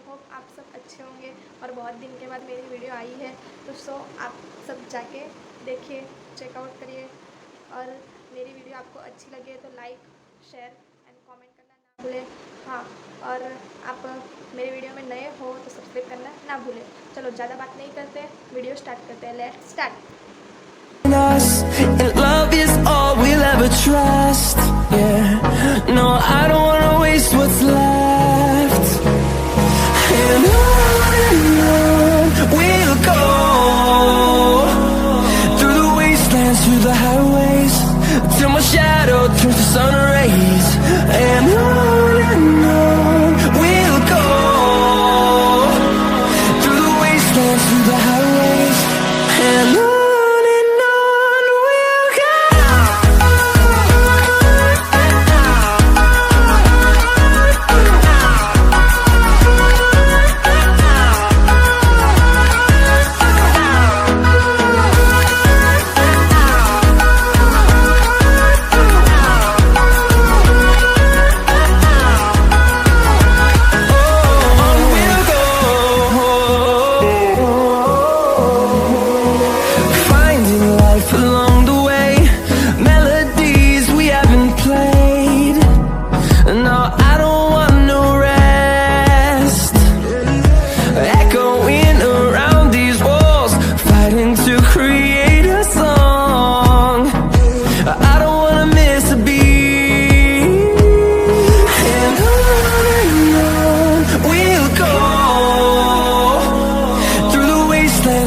Hope आप सब अच्छे होंगे और बहुत दिन के बाद मेरी वीडियो आई है, तो आप सब जाके देखिए, चेकआउट करिए और मेरी वीडियो आपको अच्छी लगे तो लाइक, शेयर एंड कमेंट करना ना भूलें। हाँ, और आप मेरे वीडियो में नए हो तो सब्सक्राइब करना ना भूलें। चलो ज़्यादा बात नहीं करते, वीडियो स्टार्ट करते हैं। Let's start. And love is all we'll ever trust. Yeah, no, I don't wanna waste what's left. And on we'll go, through the wastelands, through the highways, till my shadow turns to sun rays. And on we'll go, through the wastelands, through the highways, and on.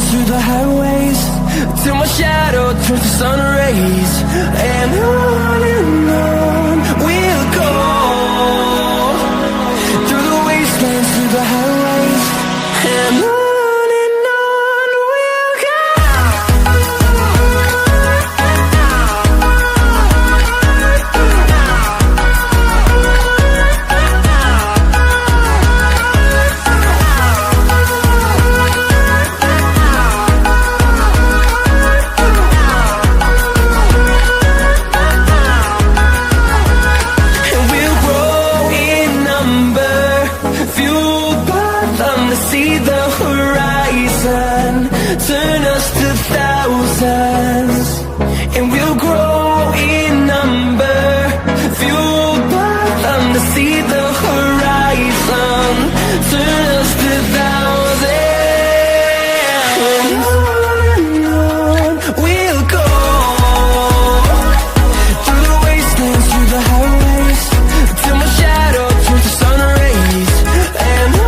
Through the highways, till my shadow turns to sun rays. And on we'll go, through the wastelands, through the highways, and on we'll go. See the horizon, turn us to thousands, and we'll grow in number, fueled by them to see the horizon, turn us to thousands, and on we'll go, through the wastelands, through the highways, till my shadow turns to sun rays, and on.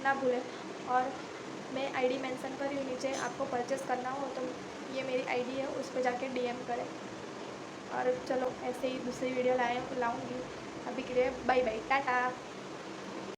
ना भूलें। और मैं ID mention कर रही हूँ नीचे, आपको purchase करना हो तो ये मेरी आईडी है, उस पर जाके DM करें। और चलो ऐसे ही दूसरी वीडियो लाऊँगी। अभी के लिए बाय बाय, टाटा।